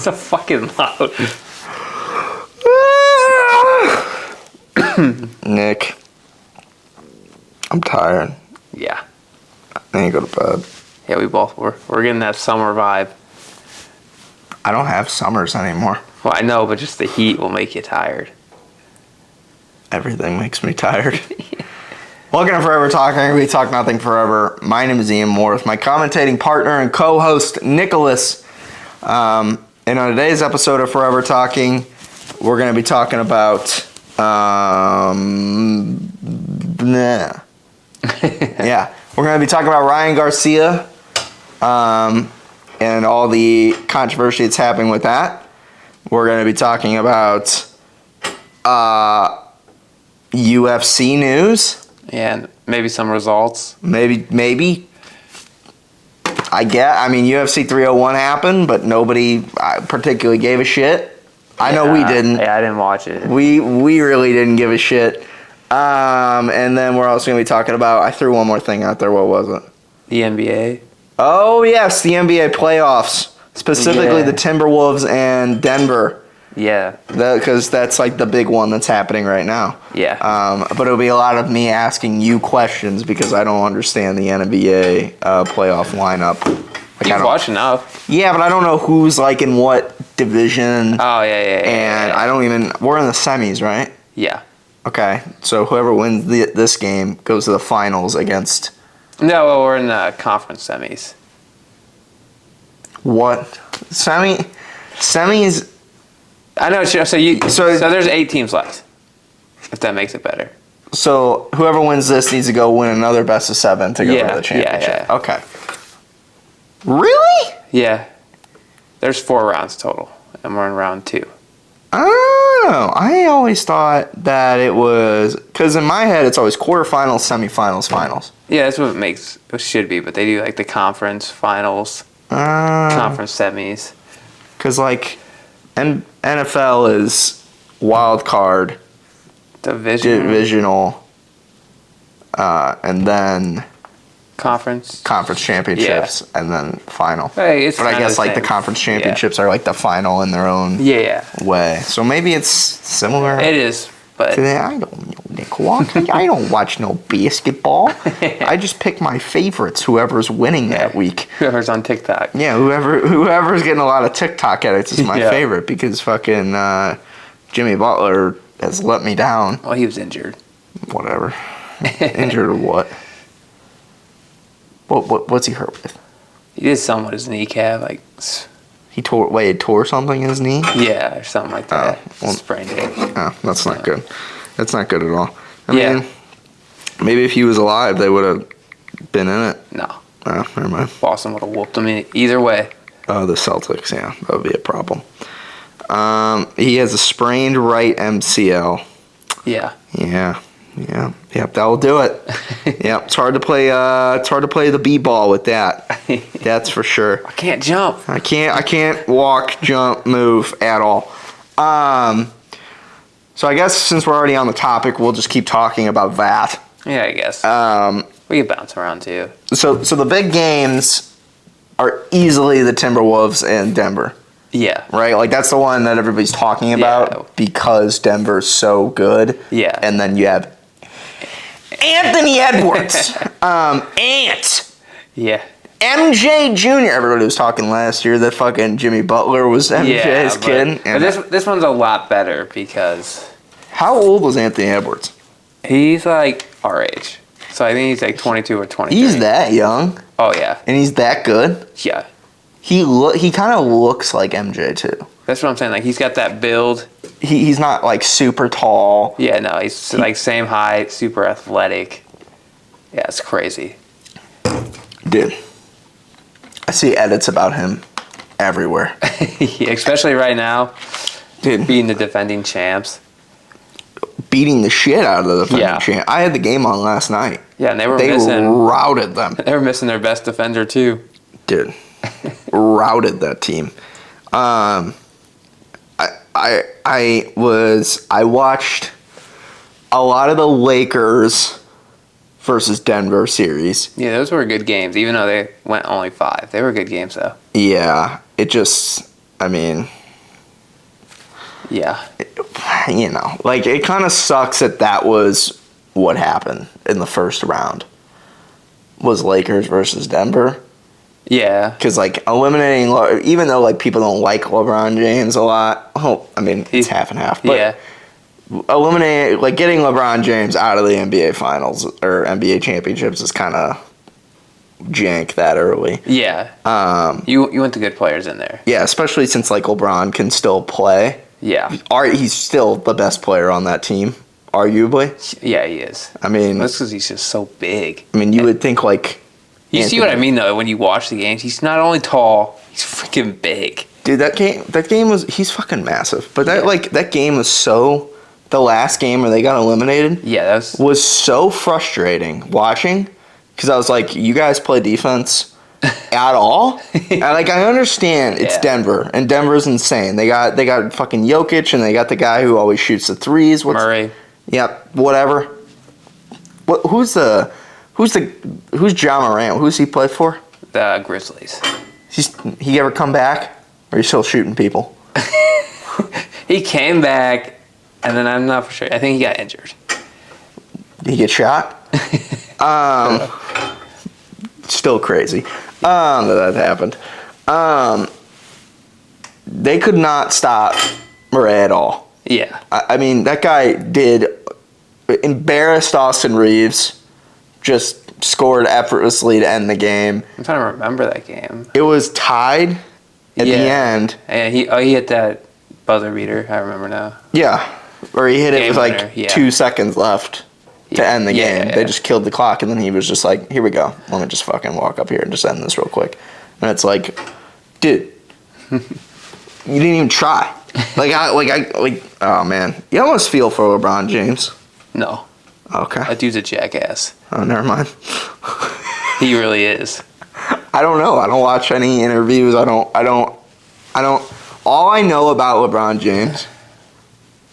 so fucking loud. Nick, I'm tired. Yeah. I need to go to bed. Yeah, we both were. We're getting that summer vibe. I don't have summers anymore. Well, I know, but just the heat will make you tired. Everything makes me tired. Welcome to Forever Talking. We talk nothing forever. My name is Ian Moore with my commentating partner and co-host Nicholas. And on today's episode of Forever Talking, we're going to be talking about yeah, we're going to be talking about Ryan Garcia and all the controversy that's happening with that. We're going to be talking about UFC news. Yeah, and maybe some results. Maybe. I mean, UFC 301 happened, but nobody particularly gave a shit. I know we didn't. Yeah, I didn't watch it. We really didn't give a shit. And then we're also going to be talking about, I threw one more thing out there. What was it? The NBA. Oh, yes, the NBA playoffs. Specifically the Timberwolves and Denver. Yeah. Because that's like the big one that's happening right now. Yeah. But it'll be a lot of me asking you questions because I don't understand the NBA playoff lineup. Like, You've watched enough. Yeah, but I don't know who's like in what division. Oh, yeah. I don't even. We're in the semis, right? Yeah. Okay, so whoever wins this game goes to the finals against. No, well, we're in the conference semis. What? Semis. I know. So there's 8 teams left. If that makes it better. So whoever wins this needs to go win another best of 7 to go to the championship. Yeah. Okay. Really? Yeah. There's 4 rounds total, and we're in round 2. Oh, I always thought that it was because in my head it's always quarterfinals, semifinals, finals. Yeah, that's what it should be, but they do like the conference finals, conference semis. Because like NFL is wild card, divisional, and then conference championships, and then final. Hey, but I guess like the conference championships are like the final in their own way. So maybe it's similar. It is, but I don't know, Nick. I don't watch no basketball. I just pick my favorites, whoever's winning that week. Whoever's on TikTok. Yeah, whoever's getting a lot of TikTok edits is my favorite because fucking Jimmy Butler has let me down. Well, he was injured. Whatever. Injured or what? What's he hurt with? He did something with his kneecap, like. He tore something in his knee? Yeah, or something like that. Sprained it. Oh, that's not good. That's not good at all. I mean, maybe if he was alive, they would have been in it. No. Oh, never mind. Boston would have whooped him either way. Oh, the Celtics, yeah. That would be a problem. He has a sprained right MCL. Yeah. Yep, that'll do it. Yep, it's hard to play the b-ball with that. That's for sure. I can't jump. I can't walk, jump, move at all. So I guess since we're already on the topic, we'll just keep talking about that. Yeah, I guess. We can bounce around too. So the big games are easily the Timberwolves and Denver. Yeah. Right? Like, that's the one that everybody's talking about because Denver's so good. Yeah. And then you have Anthony Edwards. Ant. Yeah. MJ Jr. Everybody was talking last year that fucking Jimmy Butler was MJ's kid. But this one's a lot better because... How old was Anthony Edwards? He's like our age. So I think he's like 22 or 23. He's that young? Oh, yeah. And he's that good? Yeah. He kind of looks like MJ, too. That's what I'm saying. Like, he's got that build. He's not, like, super tall. Yeah, no. He's, like, same height, super athletic. Yeah, it's crazy. Dude. I see edits about him everywhere. Yeah, especially right now. Dude. Beating the defending champs. Beating the shit out of the defending champ. I had the game on last night. Yeah, and they routed them. They were missing their best defender, too. Dude. Routed that team. I watched a lot of the Lakers versus Denver series. Yeah, those were good games, even though they went only 5. They were good games, though. Yeah, it just I mean, Yeah. you know, like, it kind of sucks that was what happened in the first round. Was Lakers versus Denver. Yeah. Because, like, eliminating, even though, like, people don't like LeBron James a lot, I mean, it's half and half, but Yeah. eliminating, like, getting LeBron James out of the NBA Finals or NBA championships is kind of jank that early. Yeah. You went to good players in there. Yeah, especially since, like, LeBron can still play. Yeah. He's still the best player on that team, arguably. Yeah, he is. I mean, That's because he's just so big. you would think, like... You see what I mean, though, when you watch the games? He's not only tall, he's freaking big. Dude, that game was... He's fucking massive. But that, Yeah. like, that game was so... The last game where they got eliminated... Yeah, that was so frustrating watching. Because I was like, you guys play defense at all? And, like, I understand it's Yeah. Denver. And Denver's insane. They got fucking Jokic, and they got the guy who always shoots the threes. Murray. Yep, whatever. Who's John Morant? Who's he play for? The Grizzlies. He ever come back? Or he's still shooting people? He came back, and then I'm not for sure. I think he got injured. Did he get shot? Still crazy. That happened. They could not stop Murray at all. Yeah. I mean, that guy embarrassed Austin Reeves. Just scored effortlessly to end the game. I'm trying to remember that game. It was tied at the end. Yeah, he hit that buzzer beater. I remember now. Yeah. Or he hit it Game with winner, like yeah. 2 seconds left to end the game. Yeah. They just killed the clock, and then he was just like, here we go. Let me just fucking walk up here and just end this real quick. And it's like, dude, you didn't even try. Oh man. You almost feel for LeBron James. No. Okay. That dude's a jackass. Oh, never mind. He really is. I don't know. I don't watch any interviews. I don't. All I know about LeBron James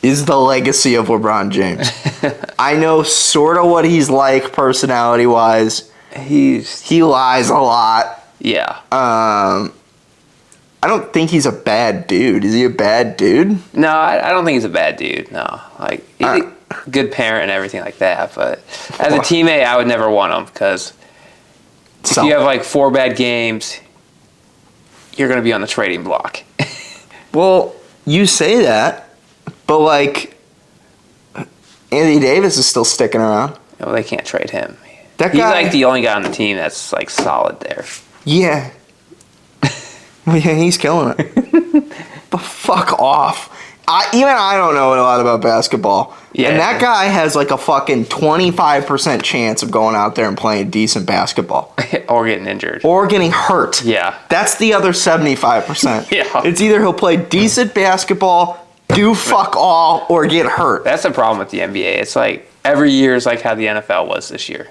is the legacy of LeBron James. I know sort of what he's like personality-wise. He lies a lot. Yeah. I don't think he's a bad dude. Is he a bad dude? No, I don't think he's a bad dude. No. Like, he's a good parent and everything like that. But as a teammate, I would never want him because if you have like 4 bad games, you're going to be on the trading block. Well, you say that, but like Anthony Davis is still sticking around. Well, they can't trade him. That He's guy, like the only guy on the team that's like solid there. Yeah. Yeah, he's killing it. But fuck off. Even I don't know a lot about basketball. Yeah. And that guy has like a fucking 25% chance of going out there and playing decent basketball. Or getting injured. Or getting hurt. Yeah. That's the other 75%. Yeah. It's either he'll play decent basketball, do fuck all, or get hurt. That's the problem with the NBA. It's like every year is like how the NFL was this year.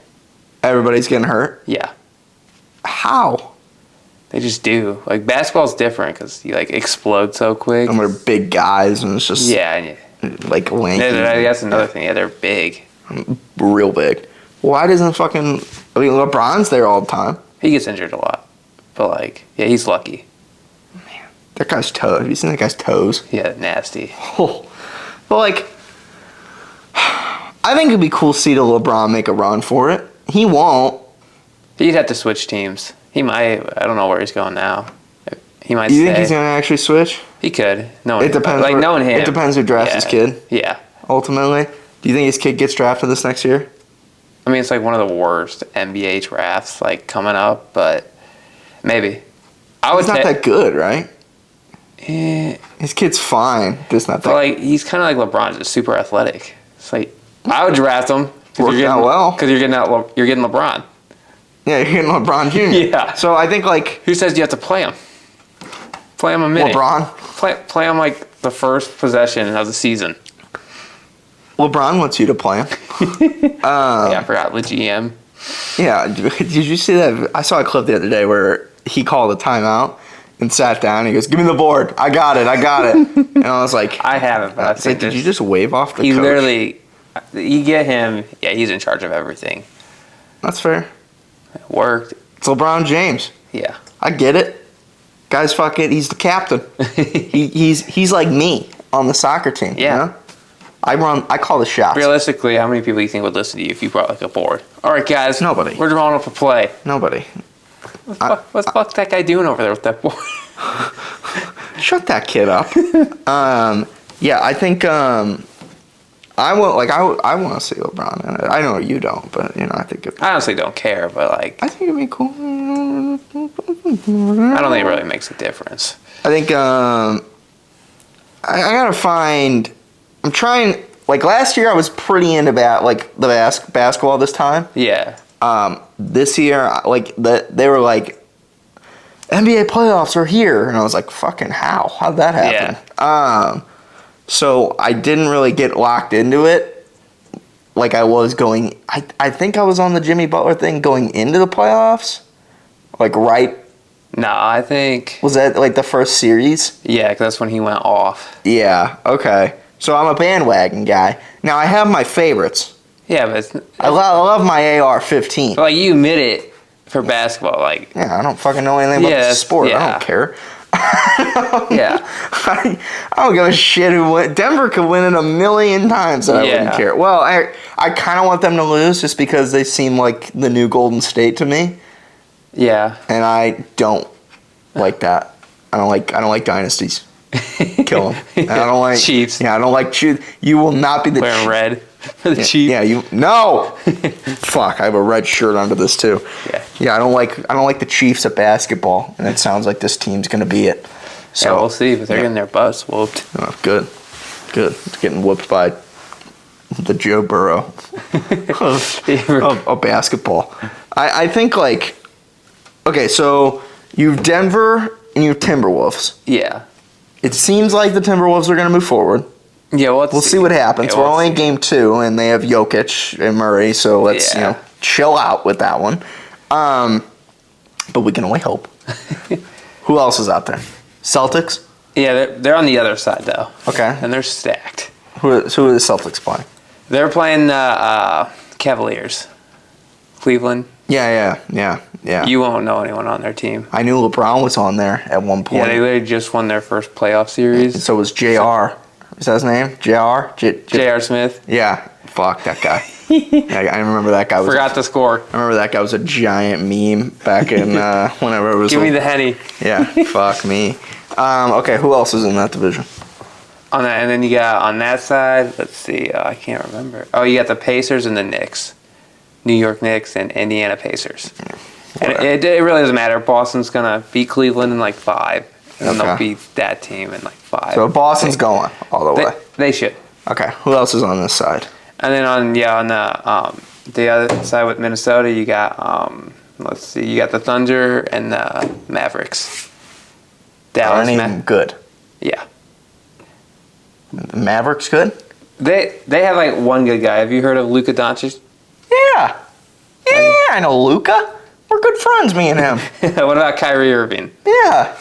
Everybody's getting hurt? Yeah. How? They just do. Like, basketball's different because you, like, explode so quick. And they're big guys, and it's just Yeah. like lanky. That's another thing. Yeah, they're big. Real big. Why doesn't LeBron's there all the time? He gets injured a lot. But, like, yeah, he's lucky. That guy's toes. Have you seen that guy's toes? Yeah, nasty. Oh. But, like, I think it'd be cool to see the LeBron make a run for it. He won't. He'd have to switch teams. He might. I don't know where he's going now. He might Do you stay. think he's going to actually switch? He could. It depends. Like, knowing him. It depends who drafts his kid, Yeah. ultimately. Do you think his kid gets drafted this next year? I mean, it's like one of the worst NBA drafts, like, coming up, but maybe. He's not that good, right? Eh, His kid's fine. Just not that but, like, he's kind of like LeBron, just super athletic. It's like, I would draft him. Worked out well. Because you're getting LeBron. Yeah, you're getting LeBron Jr. Yeah. So I think, like, Who says you have to play him? Play him a minute. LeBron. Play him like the first possession of the season. LeBron wants you to play him. Yeah, I forgot the GM. Yeah, did you see that? I saw a clip the other day where he called a timeout and sat down. He goes, "Give me the board. I got it. And I was like, I haven't, but I've seen did this. you just wave off the He coach?" literally, you get him. Yeah, he's in charge of everything. That's fair. It worked. It's LeBron James. Yeah. I get it. Guy's fucking. He's the captain. He's like me on the soccer team. Yeah. You know? I call the shots. Realistically, how many people do you think would listen to you if you brought like a board? All right, guys. Nobody. We're drawing up a play. Nobody. What's the fuck that guy doing over there with that board? Shut that kid up. Yeah, I think I want to see LeBron in it. I know you don't, but you know I think I honestly don't care, but like I think it'd be cool. I don't think it really makes a difference. I think I gotta find. I'm trying. Like last year, I was pretty into the basketball this time. Yeah. This year, they were like, NBA playoffs are here, and I was like, fucking how? How'd that happen? Yeah. So I didn't really get locked into it. Like I was going. I think I was on the Jimmy Butler thing going into the playoffs. Like right. No, I think. Was that like the first series? Yeah, because that's when he went off. Yeah. Okay. So I'm a bandwagon guy. Now I have my favorites. Yeah, but I love my AR-15. like you admit it for basketball, like Yeah, I don't fucking know anything about the sport. yeah. I don't care. yeah, I don't give a shit who win. Denver could win it a million times and I wouldn't care. Well, I kind of want them to lose just because they seem like the new Golden State to me, yeah. and I don't like that. I don't like dynasties. Kill them. And I don't like Chiefs. Yeah, I don't like Chiefs. You will not be the Wearing red for the Chiefs. Yeah, no. Fuck, I have a red shirt under this too. Yeah, I don't like the Chiefs at basketball, and it sounds like this team's gonna be it. So yeah, we'll see, but they're getting their butts whooped. Oh, good. It's getting whooped by the Joe Burrow of basketball. I think like, okay, so you've Denver and you've Timberwolves. Yeah. It seems like the Timberwolves are going to move forward. Yeah, we'll see what happens. Yeah, We're only in game 2, and they have Jokic and Murray, so let's chill out with that one. But we can only hope. Who else is out there? Celtics? Yeah, they're on the other side though. Okay. And they're stacked. Who are the Celtics playing? They're playing Cavaliers. Cleveland. Yeah. You won't know anyone on their team. I knew LeBron was on there at one point. Yeah, they literally just won their first playoff series. So was JR. Is that his name? JR? J.R. Smith. Yeah. Fuck that guy. Yeah, I remember that guy. Forgot the score. I remember that guy was a giant meme back in whenever it was. Give me the Henny. Yeah. Fuck me. Okay, who else is in that division? On that, and then you got on that side. Let's see. I can't remember. Oh, you got the Pacers and the Knicks. New York Knicks and Indiana Pacers. And it really doesn't matter. Boston's going to beat Cleveland in like 5. And they'll beat that team in like 5. So Boston's going all the way. They should. Okay. Who else is on this side? And then on the other side with Minnesota, you got, let's see, you got the Thunder and the Mavericks. Dallas. Aren't even good. Yeah. The Mavericks good? They have like one good guy. Have you heard of Luka Doncic? Yeah, I know Luka. We're good friends, me and him. What about Kyrie Irving? Yeah.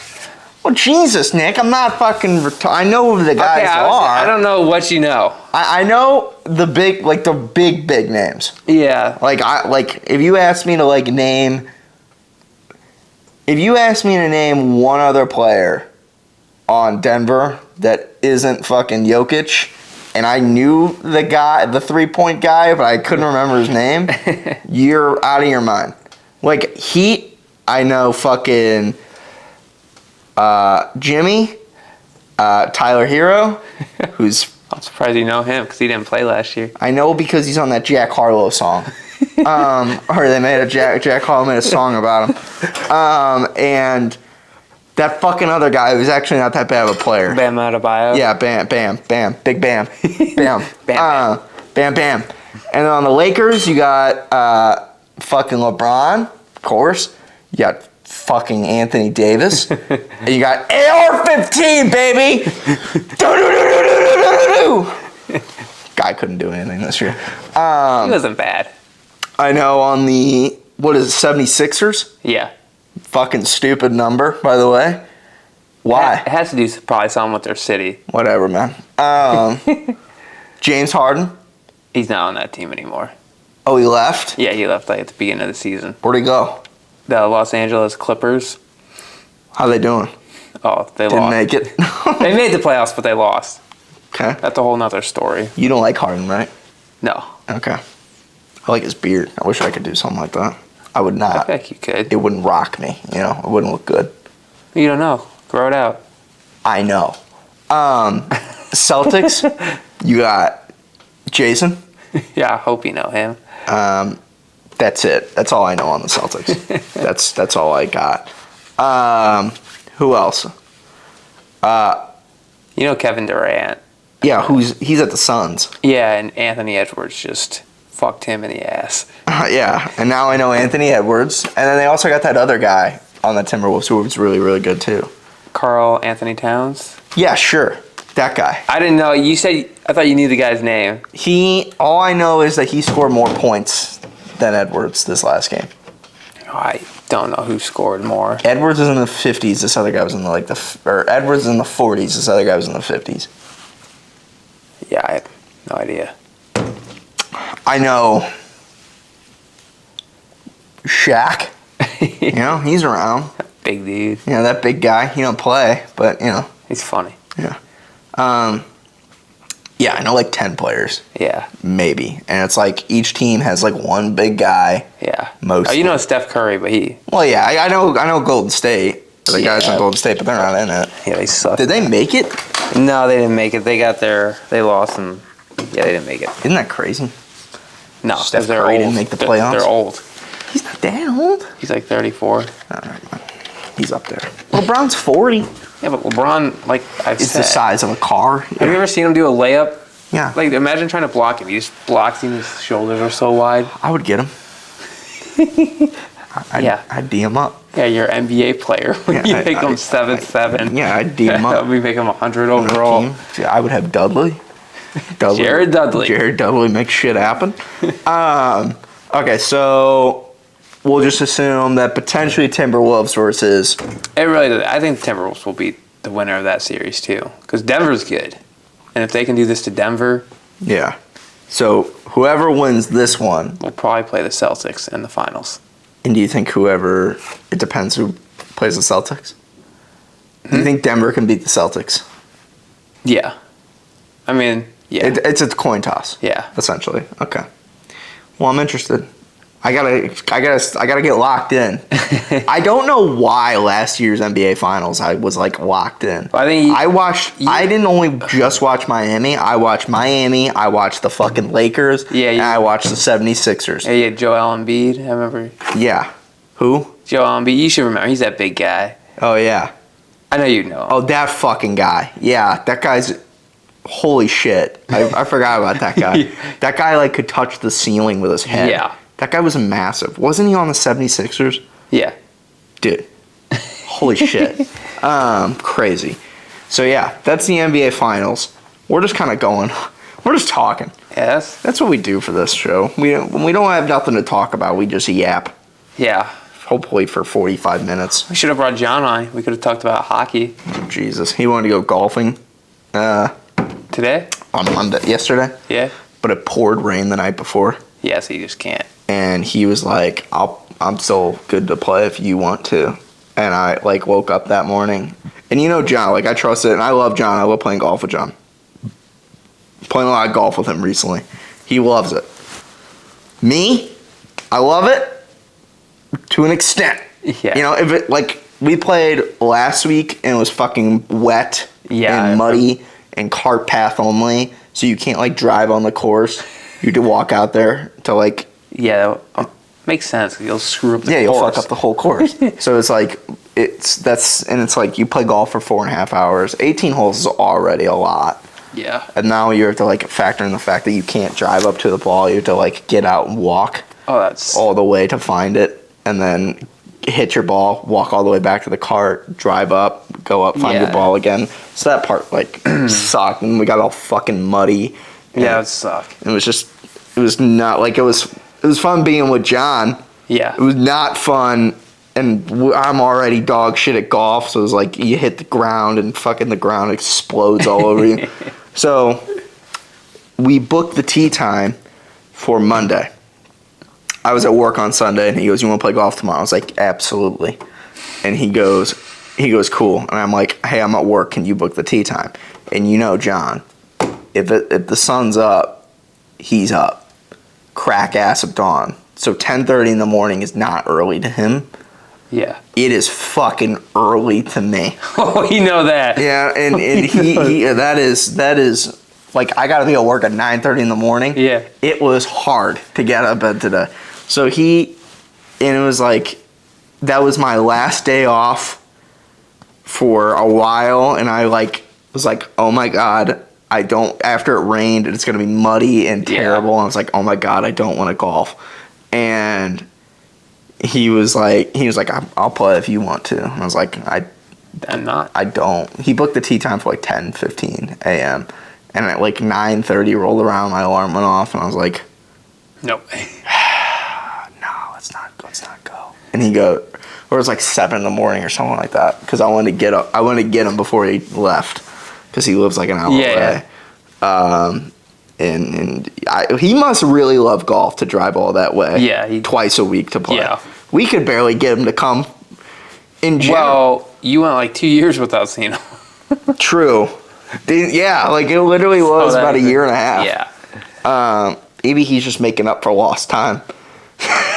Well, Jesus, Nick, I'm not fucking. I know who the guys are. I don't know what you know. I know the big names. Yeah. Like if you ask me to name one other player on Denver that isn't fucking Jokic. And I knew the guy, the 3-point guy, but I couldn't remember his name. You're out of your mind. Like, Heat, I know fucking Jimmy, Tyler Hero, who's... I'm surprised you know him because he didn't play last year. I know because he's on that Jack Harlow song. Or they made Jack Harlow made a song about him. And... that fucking other guy who's actually not that bad of a player. Bam Adebayo? Yeah, Bam. Big Bam. Bam. Bam. And then on the Lakers, you got fucking LeBron, of course. You got fucking Anthony Davis. And you got AR-15, baby! Guy couldn't do anything this year. He wasn't bad. I know on the, 76ers? Yeah. Fucking stupid number, by the way. Why? It has to do probably something with their city. Whatever, man. James Harden. He's not on that team anymore. Oh, he left? Yeah, he left at the beginning of the season. Where'd he go? The Los Angeles Clippers. How they doing? Oh, they Didn't lost. make it. They made the playoffs, but they lost. Okay. That's a whole nother story. You don't like Harden, right? No. Okay. I like his beard. I wish I could do something like that. I would not. I think you could. It wouldn't rock me. You know, it wouldn't look good. You don't know. Grow it out. I know. Celtics, you got Jason. Yeah, I hope you know him. That's it. That's all I know on the Celtics. That's all I got. Who else? You know Kevin Durant. Yeah, he's at the Suns. Yeah, and Anthony Edwards just fucked him in the ass. Yeah, and now I know Anthony Edwards, and then they also got that other guy on the Timberwolves who was really, really good too. Carl Anthony Towns. Yeah, sure, that guy. I didn't know. You said I thought you knew the guy's name. All I know is that he scored more points than Edwards this last game. I don't know who scored more. Edwards was in the 50s. This other guy was in Edwards was in the 40s. This other guy was in the 50s. Yeah, I have no idea. I know Shaq. You know, he's around. Big dude. You know, that big guy. He don't play, but, you know. He's funny. Yeah. Yeah, I know like 10 players. Yeah. Maybe. And it's like each team has like one big guy. Yeah. Mostly. Oh, you know Steph Curry, but he... Well, yeah, I know Golden State. The guys in Golden State, but they're not in it. Yeah, they suck. Did they make it? No, they didn't make it. They lost, and yeah, they didn't make it. Isn't that crazy? No, Steph they're Curry old. didn't make the playoffs? They're old. He's not that old. He's like 34. All right, he's up there. LeBron's 40. Yeah, but LeBron, like I've It's said, the size of a car. Have you ever seen him do a layup? Yeah. Like, imagine trying to block him. He just blocks him. His shoulders are so wide. I would get him. I'd D him up. Yeah, you're an NBA player. Yeah, You make him 7'7". Yeah, I'd D him up. We make him 100 overall. Yeah, I would have Dudley. Jared Dudley. Jared Dudley makes shit happen. Okay, so we'll just assume that potentially Timberwolves versus... It really does. I think the Timberwolves will be the winner of that series, too. Because Denver's good. And if they can do this to Denver... Yeah. So whoever wins this one... We'll probably play the Celtics in the finals. And do you think whoever... It depends who plays the Celtics? Do you think Denver can beat the Celtics? Yeah. I mean, yeah. It's a coin toss. Yeah. Essentially. Okay. Well, I'm interested. I gotta get locked in. I don't know why last year's NBA Finals I was like locked in. I think I didn't only just watch Miami. I watched Miami. I watched the fucking Lakers. Yeah. And I watched the 76ers. Yeah, you had Joel Embiid. I remember. Yeah. Who? Joel Embiid. You should remember. He's that big guy. Oh yeah. I know you know him. Oh, that fucking guy. Yeah, that guy's. Holy shit. I forgot about that guy. Yeah. That guy like could touch the ceiling with his head. Yeah. That guy was massive. Wasn't he on the 76ers? Yeah. Dude. Holy shit. Crazy. So yeah, that's the NBA Finals. We're just kind of going. We're just talking. Yeah, That's what we do for this show. When we don't have nothing to talk about, we just yap. Yeah. Hopefully for 45 minutes. We should have brought John on. We could have talked about hockey. Oh, Jesus. He wanted to go golfing Today? on Monday, yesterday. Yeah. But it poured rain the night before. Yeah, so you just can't. And he was like, I'm still good to play if you want to. And I like woke up that morning. And you know John, like I trust it, and I love John. I love playing golf with John. Playing a lot of golf with him recently. He loves it. Me, I love it to an extent. Yeah. You know, if it like we played last week and it was fucking wet and muddy and cart path only, so you can't like drive on the course. You have to walk out there to like. Yeah, makes sense. You'll screw up the course. Yeah, you'll fuck up the whole course. So it's like it's like you play golf for 4.5 hours. 18 holes is already a lot. Yeah. And now you have to like factor in the fact that you can't drive up to the ball. You have to like get out and walk. Oh, that's all the way to find it, and then hit your ball, walk all the way back to the cart, drive up, go up, find your ball again. So that part like sucked, and we got all fucking muddy. Yeah, it sucked. It was not like it was fun being with John. Yeah. It was not fun, and I'm already dog shit at golf, so it was like you hit the ground and fucking the ground explodes all over you. So we booked the tee time for Monday. I was at work on Sunday, and he goes, "You want to play golf tomorrow?" I was like, "Absolutely." And he goes, he goes, cool. And I'm like, hey, I'm at work. Can you book the tee time? And you know, John, if the sun's up, he's up. Crack ass of dawn. So 10:30 in the morning is not early to him. Yeah. It is fucking early to me. Oh, you know that. Yeah, and he that is like, I gotta be at work at 9:30 in the morning. Yeah. It was hard to get out of bed today. So and it was like, that was my last day off for a while, and I was like, oh my God, after it rained, and it's gonna be muddy and terrible, and I was like, oh my God, I don't want to golf. And he was like, I'll play if you want to. And I was like, I'm not. I don't. He booked the tee time for like 10:15 a.m. And at like 9:30 rolled around, my alarm went off, and I was like, nope. no, let's not go. And or it was like 7 in the morning or something like that, because I wanted to get up. I wanted to get him before he left, because he lives like an hour away. And he must really love golf to drive all that way. Yeah. Twice a week to play. Yeah. We could barely get him to come in general. Well, you went like 2 years without seeing him. True. Yeah, like it literally was about a year and a half. Yeah. Maybe he's just making up for lost time.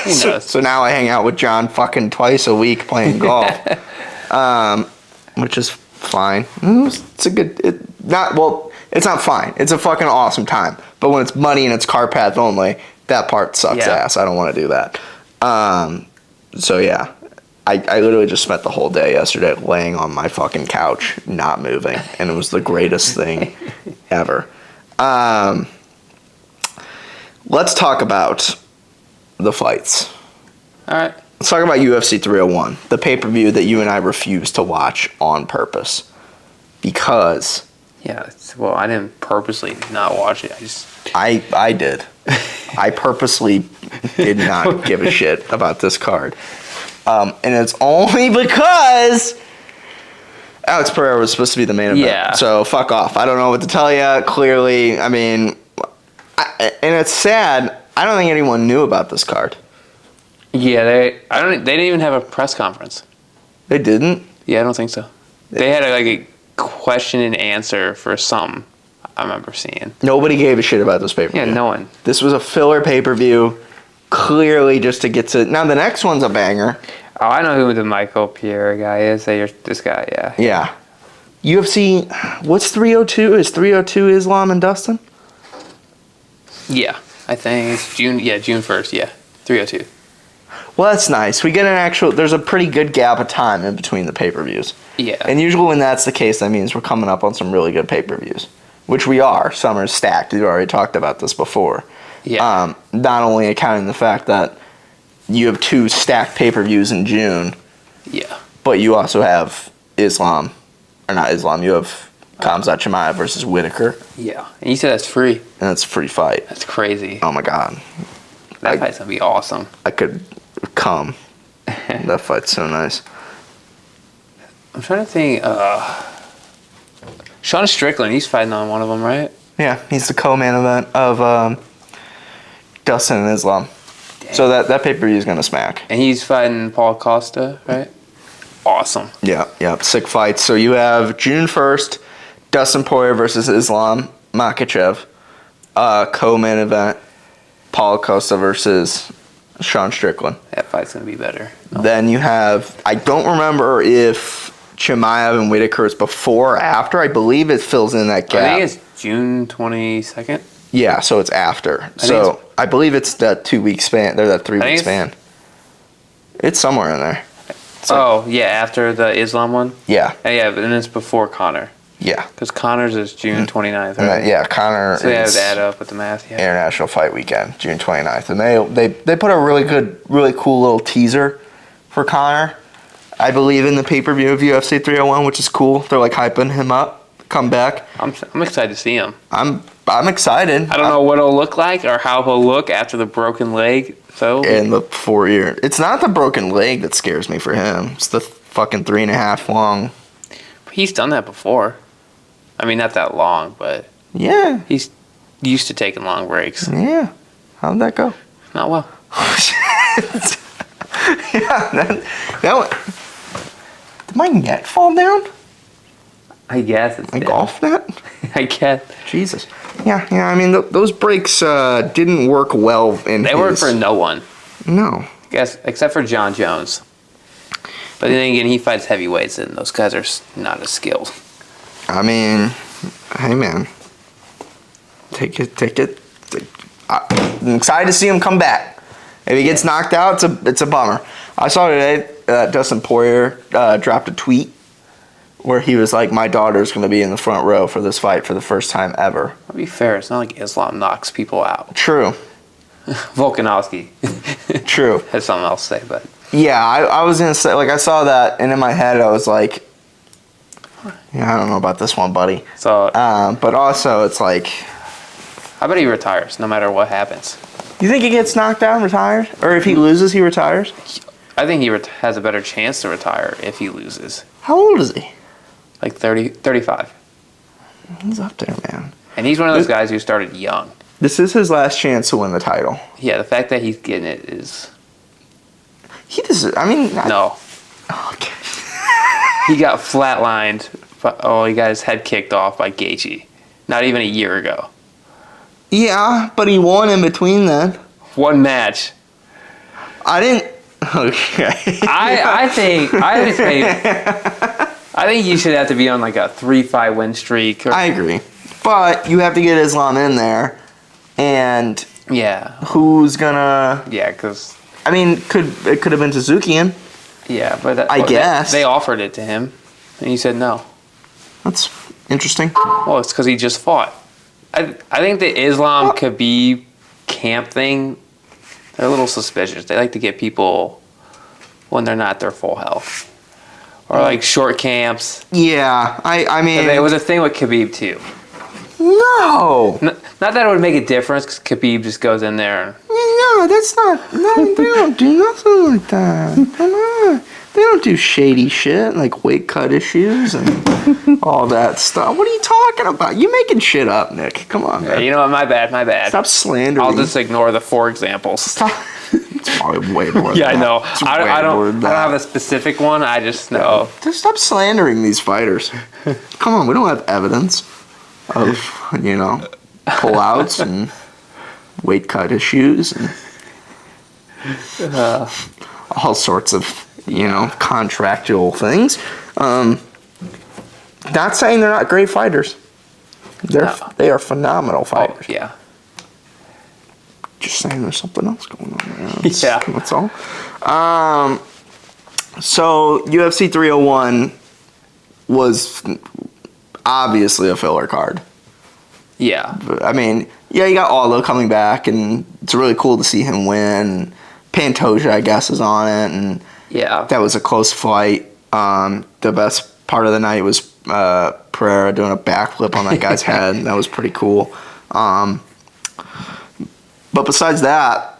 He knows. So now I hang out with John fucking twice a week playing golf, which is fine. It's not fine. It's a fucking awesome time. But when it's muddy and it's car path only, that part sucks ass. I don't want to do that. So yeah, I literally just spent the whole day yesterday laying on my fucking couch, not moving, and it was the greatest thing ever. Let's talk about the fights. All right. Let's talk about UFC 301, the pay-per-view that you and I refused to watch on purpose. Because... Yeah, well, I didn't purposely not watch it. I did. I purposely did not give a shit about this card. And it's only because Alex Pereira was supposed to be the main event. Yeah. So fuck off. I don't know what to tell you. Clearly, I mean... and it's sad. I don't think anyone knew about this card. Yeah, they didn't even have a press conference. They didn't? Yeah, I don't think so. They had a question and answer for something I remember seeing. Nobody gave a shit about this pay-per-view. Yeah, no one. This was a filler pay-per-view, clearly just to get to... Now, the next one's a banger. Oh, I know who the Michael Pierre guy is. This guy, yeah. Yeah. UFC... What's 302? Is 302 Islam and Dustin? Yeah, I think it's June 1st, yeah. 302. Well, that's nice. We get there's a pretty good gap of time in between the pay-per-views. Yeah. And usually when that's the case, that means we're coming up on some really good pay-per-views, which we are. Summer's stacked. We've already talked about this before. Yeah. Not only accounting the fact that you have 2 stacked pay-per-views in June. Yeah. But you also have you have Khamzat Chimaev versus Whitaker. Yeah. And you said that's free. And it's a free fight. That's crazy. Oh my God. That fight's going to be awesome. I could come. That fight's so nice. I'm trying to think. Sean Strickland, he's fighting on one of them, right? Yeah, he's the co-main event of Dustin and Islam. Dang. So that pay-per-view is going to smack. And he's fighting Paul Costa, right? Awesome. Yeah, sick fights. So you have June 1st, Dustin Poirier versus Islam Makhachev. Co-main event, Paul Costa versus Sean Strickland. That fight's going to be better. No. Then you have, I don't remember if Chimaev and Whitaker is before or after. I believe it fills in that gap. I think it's June 22nd. Yeah, so it's after. I believe it's that 2-week span. They're that 3-week span. It's somewhere in there. After the Islam one? Yeah. Yeah, but then it's before Connor. Yeah. Because Connor's is June 29th, right? Yeah, Connor so they have to add up with the math, yeah. International Fight Weekend, June 29th. And they put a really cool little teaser for Connor, I believe, in the pay-per-view of UFC 301, which is cool. They're hyping him up, come back. I'm excited to see him. I'm excited. I don't know what it'll look like or how he'll look after the broken leg. In the 4 year. It's not the broken leg that scares me for him. It's the fucking 3.5 long. He's done that before. I mean, not that long, but yeah, he's used to taking long breaks. Yeah. How'd that go? Not well. Yeah, that one. my net fall down? I guess it's My down. golf net? I guess. Jesus. Yeah. I mean, those brakes didn't work well in They work for no one. No. I guess, except for John Jones. But then again, he fights heavyweights, and those guys are not as skilled. I mean, hey, man. Take it. I'm excited to see him come back. If he gets knocked out, it's a bummer. I saw today Dustin Poirier dropped a tweet where he was like, my daughter's going to be in the front row for this fight for the first time ever. To be fair, it's not like Islam knocks people out. True. Volkanovski. True. Has something else to say, but... Yeah, I was going to say, like, I saw that, and in my head, I was like, yeah, I don't know about this one, buddy. So... but also, it's like... I bet he retires, no matter what happens. You think he gets knocked out and retires? Or if he loses, he retires? I think he has a better chance to retire if he loses. How old is he? Like 35. He's up there, man. And he's one of those guys who started young. This is his last chance to win the title. Yeah, the fact that he's getting it is... He doesn't, I mean... No. Okay. He got flatlined. He got his head kicked off by Gaethje. Not even a year ago. Yeah, but he won in between then. One match. I didn't... Okay. I think you should have to be on like a 3-5 win streak. I agree. But you have to get Islam in there. And... Yeah. Who's gonna... Yeah, because... I mean, it could have been Suzukian. Yeah, but... I guess. They offered it to him. And he said no. That's interesting. Well, it's because he just fought. I think the Islam Khabib camp thing, they're a little suspicious. They like to get people when they're not their full health. Or like short camps. Yeah, I mean... It was a thing with Khabib too. No! Not that it would make a difference because Khabib just goes in there. No, that's not... No, they don't do nothing like that. Come on. They don't do shady shit like weight cut issues and all that stuff. What are you talking about? You making shit up, Nick. Come on, man. Yeah, you know what? My bad. Stop slandering. I'll just ignore the 4 examples. Stop. It's probably way more than Yeah, I know. It's I way more don't than have that. a specific one. I just know. Just stop slandering these fighters. Come on, we don't have evidence of, pullouts and weight cut issues and all sorts of, contractual things. Not saying they're not great fighters. They are phenomenal fighters. Oh, yeah. Just saying there's something else going on there. Yeah. That's all. So UFC 301 was obviously a filler card. Yeah. I mean, yeah, you got Aldo coming back, and it's really cool to see him win. Pantoja, I guess, is on it, and Yeah. that was a close fight. The best part of the night was Pereira doing a backflip on that guy's head. That was pretty cool. But besides that,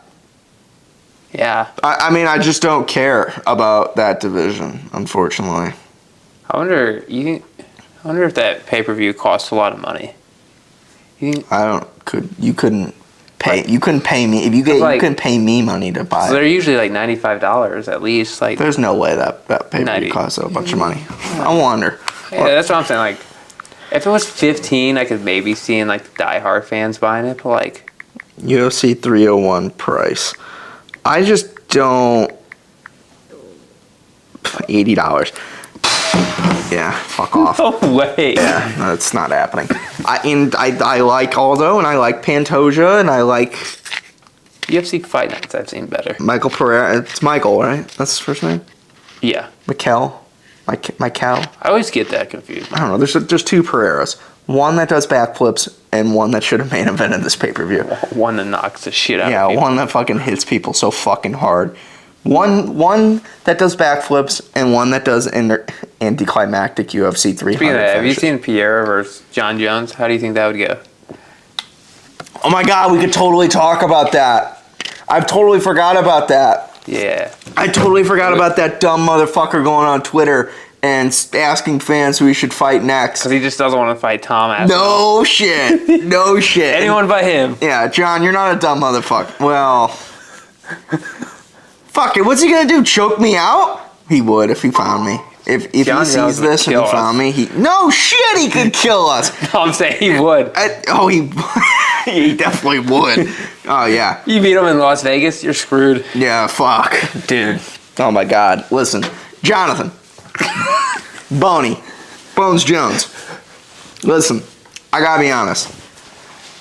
Yeah. I mean, I just don't care about that division, unfortunately. I wonder if that pay-per-view costs a lot of money. You couldn't pay me if you couldn't pay me money to buy So it. they're usually like $95 at least. Like, There's no way that pay-per-view 90. costs a bunch of money. I wonder. yeah, that's what I'm saying. Like, if it was 15, I could maybe see in like the diehard fans buying it. But like, UFC 301 price. I just don't. $80. Yeah, fuck off. no way. Yeah, no, it's not happening. I like Aldo, and I like Pantoja, and I like UFC fight nights I've seen better. Michael Pereira. It's Michael, right? That's his first name? Yeah. Michael? I always get that confused. I don't know. There's 2 Pereiras. One that does backflips, and one that should have main evented this pay-per-view. One that knocks the shit out of Yeah, people. one that fucking hits people so fucking hard. One that does backflips, and one that does anticlimactic UFC 300 Speaking of that, have you finishes. seen Pierre versus John Jones? How do you think that would go? Oh my god, we could totally talk about that. I've totally forgot about that. Yeah. I totally forgot about that dumb motherfucker going on Twitter and asking fans who he should fight next. Because he just doesn't want to fight Tom Aspinall. No shit. No shit. Anyone but him. Yeah, John, you're not a dumb motherfucker. Well, fuck it. What's he gonna do? Choke me out? He would if he found me. If he John sees Jones would this and kill he found us. me, no shit, he could kill us. No, I'm saying he would. He definitely would. Oh, yeah. You beat him in Las Vegas, you're screwed. Yeah, fuck. Dude. Oh, my God. Listen, Jonathan. Bones Jones. Listen, I gotta be honest.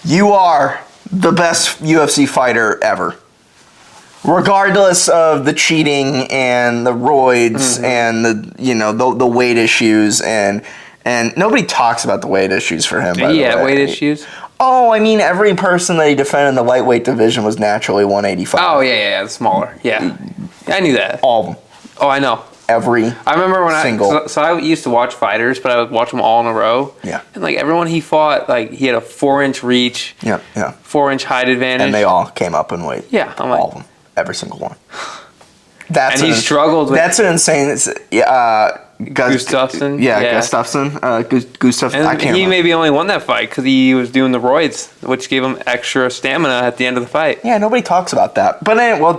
You are the best UFC fighter ever. Regardless of the cheating and the roids and the weight issues and nobody talks about the weight issues for him. Did he have weight issues? Oh, I mean, every person that he defended in the lightweight division was naturally 185. Oh yeah, smaller. Yeah, I knew that. All of them. Oh, I know. I remember when single. So I used to watch fighters, but I would watch them all in a row. Yeah. And like everyone he fought, like he had a 4-inch reach. Yeah. 4-inch height advantage. And they all came up in weight. Yeah, I'm like, all of them. Every single one. He struggled with. That's an insane. Gustafsson? Yeah, Yeah. Gustafsson. Gustafsson. And I can't he remember. maybe only won that fight because he was doing the roids, which gave him extra stamina at the end of the fight. Yeah, nobody talks about that. But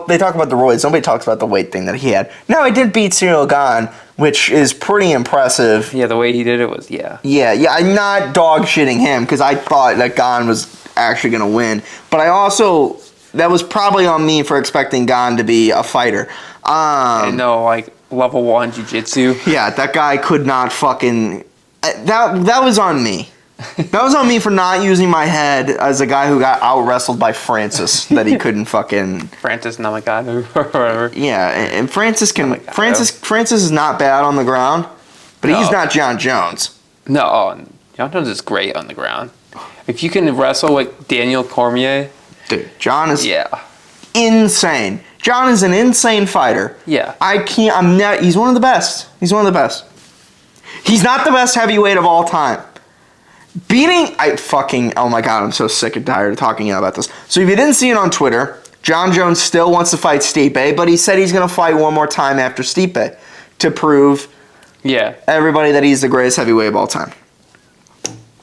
they talk about the roids. Nobody talks about the weight thing that he had. Now, he did beat Cyril Gane, which is pretty impressive. Yeah, the way he did it was, yeah. Yeah, I'm not dog shitting him because I thought that Gane was actually going to win. But that was probably on me for expecting Gane to be a fighter. I know, like, level 1 jiu-jitsu. Yeah, that guy could not fucking... That was on me. That was on me for not using my head as a guy who got out-wrestled by Francis that he couldn't fucking... Francis Namagatsu or whatever. Yeah, and Francis can... Namagatsu. Francis is not bad on the ground, but he's not John Jones. No, John Jones is great on the ground. If you can wrestle with Daniel Cormier... Dude, John is Yeah. insane. John is an insane fighter. Yeah. He's one of the best. He's one of the best. He's not the best heavyweight of all time. Oh my God, I'm so sick and tired of talking about this. So if you didn't see it on Twitter, John Jones still wants to fight Stipe, but he said he's going to fight one more time after Stipe to prove everybody that he's the greatest heavyweight of all time.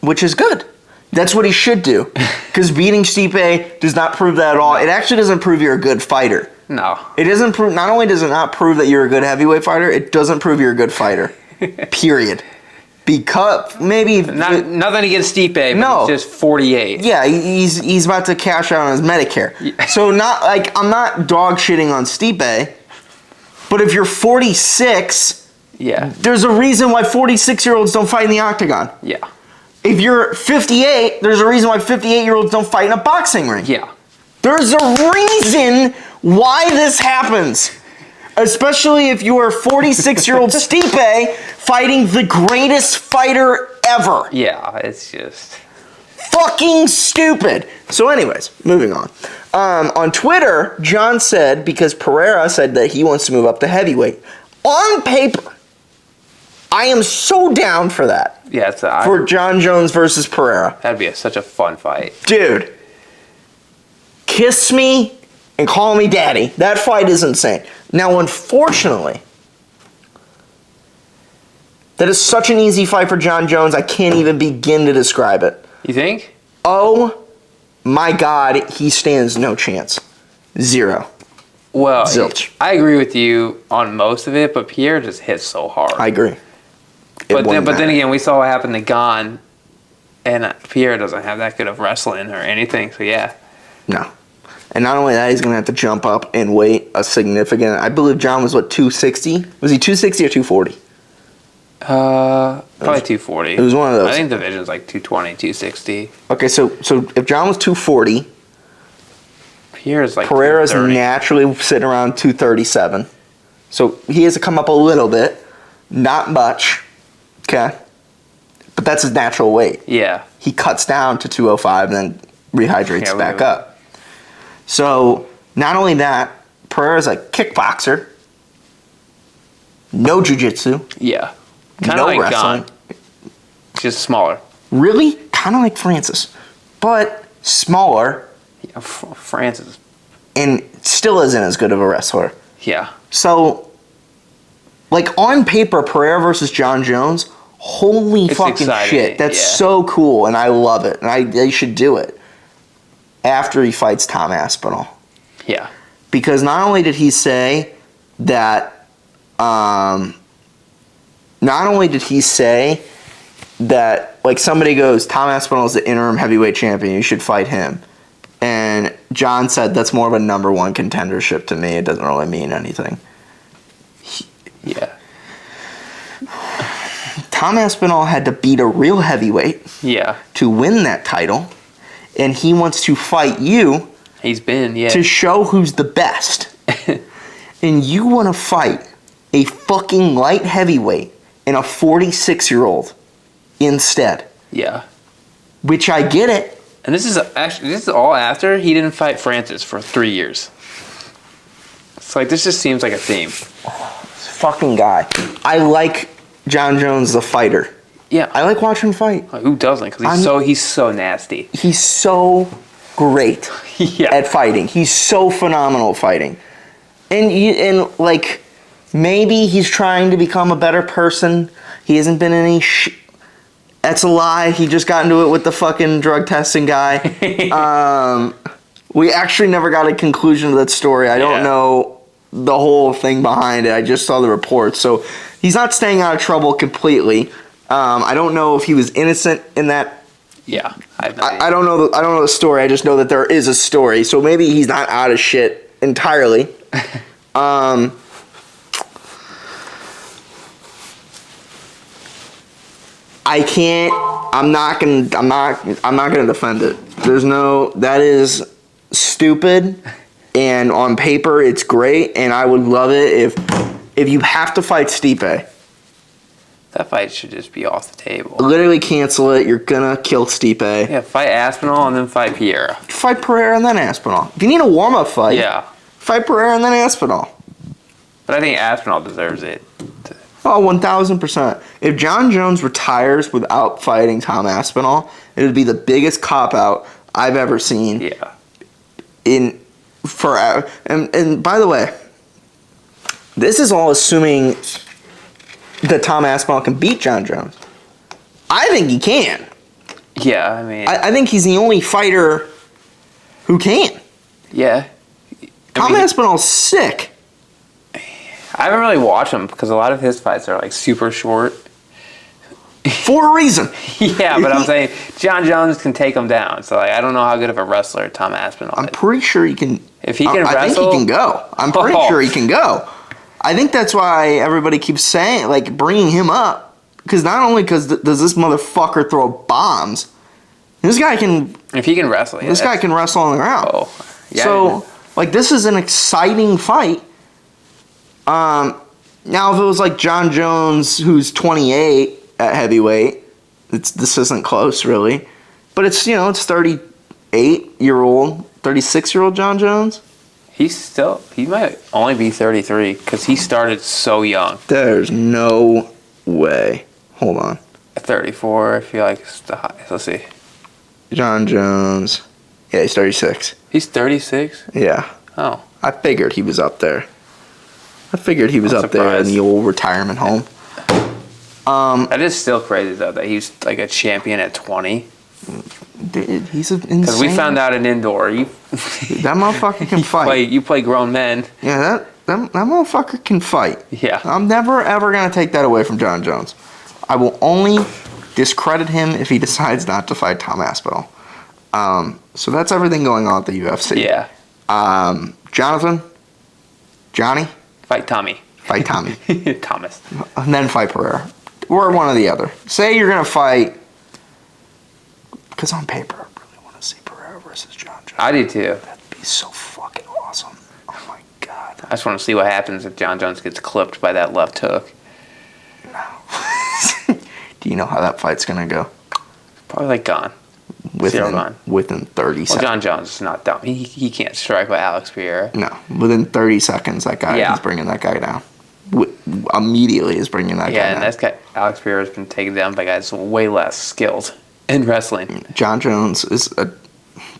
Which is good. That's what he should do. Because beating Stipe does not prove that at all. It actually doesn't prove you're a good fighter. No. It doesn't prove. Not only does it not prove that you're a good heavyweight fighter, it doesn't prove you're a good fighter. Period. Because maybe nothing against Stipe, but he's just 48. Yeah, he's about to cash out on his Medicare. Yeah. So I'm not dog shitting on Stipe, but if you're 46, there's a reason why 46-year-olds don't fight in the octagon. Yeah. If you're 58, there's a reason why 58-year-olds don't fight in a boxing ring. Yeah. There's a reason why this happens. Especially if you are 46-year-old Stipe fighting the greatest fighter ever. Yeah, it's just... fucking stupid. So anyways, moving on. On Twitter, John said, because Pereira said that he wants to move up to heavyweight. On paper, I am so down for that. Yeah, for John Jones versus Pereira. That'd be such a fun fight. Dude, kiss me and call me daddy. That fight is insane. Now, unfortunately, that is such an easy fight for John Jones, I can't even begin to describe it. You think? Oh my God, he stands no chance. Zero. Well, zilch. I agree with you on most of it, but Pierre just hits so hard. I agree. But then again, we saw what happened to Gane, and Pierre doesn't have that good of wrestling or anything, so yeah. No. And not only that, he's going to have to jump up in weight a significant... I believe John was, 260? Was he 260 or 240? Probably 240. It was one of those. I think division's like 220, 260. Okay, so if John was 240... Pierre's like Pereira's naturally sitting around 237. So he has to come up a little bit. Not much. Okay? But that's his natural weight. Yeah. He cuts down to 205 and then rehydrates back up. So, not only that, Pereira's a kickboxer. No jiu-jitsu. Yeah. Kind no of like wrestling. Gane. Just smaller. Really? Kind of like Francis. But smaller. Yeah, Francis. And still isn't as good of a wrestler. Yeah. So, on paper, Pereira versus John Jones, holy fucking shit. That's so cool, and I love it. And they should do it after he fights Tom Aspinall. Yeah. Because not only did he say that not only did he say that, like, somebody goes, Tom Aspinall's the interim heavyweight champion, you should fight him. And John said, that's more of a number one contendership to me. It doesn't really mean anything. Yeah. Tom Aspinall had to beat a real heavyweight to win that title. And he wants to fight you to show who's the best. And you want to fight a fucking light heavyweight and a 46-year-old instead. Yeah. Which I get it. And this is all after he didn't fight Francis for 3 years. It's like, this just seems like a theme. This fucking guy. I like John Jones, the fighter. Yeah. I like watching him fight. Who doesn't? Because he's so nasty. He's so great at fighting. He's so phenomenal at fighting. And like, maybe he's trying to become a better person. He hasn't been any That's a lie. He just got into it with the fucking drug testing guy. We actually never got a conclusion to that story. I don't know the whole thing behind it. I just saw the report. So he's not staying out of trouble completely. I don't know if he was innocent in that. Yeah. I don't know the story. I just know that there is a story. So maybe he's not out of shit entirely. I'm not gonna defend it. That is stupid, and on paper it's great, and I would love it if you have to fight Stipe. That fight should just be off the table. Literally cancel it. You're gonna kill Stipe. Yeah, fight Aspinall and then fight Pereira. Fight Pereira and then Aspinall. If you need a warm-up fight, fight Pereira and then Aspinall. But I think Aspinall deserves it. Oh, 1,000%. If John Jones retires without fighting Tom Aspinall, it would be the biggest cop-out I've ever seen. Yeah. In forever. And by the way, this is all assuming that Tom Aspinall can beat John Jones. I think he can. Yeah, I mean... I think he's the only fighter who can. Yeah. Tom Aspinall's sick. I haven't really watched him because a lot of his fights are like super short. For a reason. Yeah, but I'm saying John Jones can take him down. So like, I don't know how good of a wrestler Tom Aspinall is. I'm pretty sure he can. If he can wrestle, I think he can go. I'm pretty sure he can go. I think that's why everybody keeps saying, like, bringing him up, because not only does this motherfucker throw bombs, this guy can. If he can wrestle, this guy can wrestle on the ground. Oh, yeah. So like, this is an exciting fight. Now if it was like John Jones, who's 28 at heavyweight, this isn't close really, but it's 38-year-old, 36-year-old John Jones. He might only be 33 because he started so young. There's no way. Hold on. 34, I feel like it's the highest. Let's see. John Jones. Yeah, he's 36. He's 36? Yeah. Oh. I figured he was up there. There in the old retirement home. That is still crazy though that he's like a champion at 20. Dude, he's insane. Because we found out in indoor, that motherfucker can fight. You play grown men. Yeah, that motherfucker can fight. Yeah. I'm never ever gonna take that away from John Jones. I will only discredit him if he decides not to fight Tom Aspinall. So that's everything going on at the UFC. Yeah. Johnny. Fight Tommy. Thomas. And then fight Pereira. Or one or the other. Say you're going to fight... Because on paper, I really want to see Pereira versus John Jones. I do too. That'd be so fucking awesome. Oh my God. I just want to see what happens if John Jones gets clipped by that left hook. No. Do you know how that fight's going to go? Probably like gone. Within 30 seconds. Well, John Jones is not dumb. He can't strike with Alex Pereira. No. Within 30 seconds, that guy is bringing that guy down. Immediately is bringing that guy down. Yeah, and that's guy, Alex Pereira has been taken down by guys way less skilled in wrestling. John Jones is a...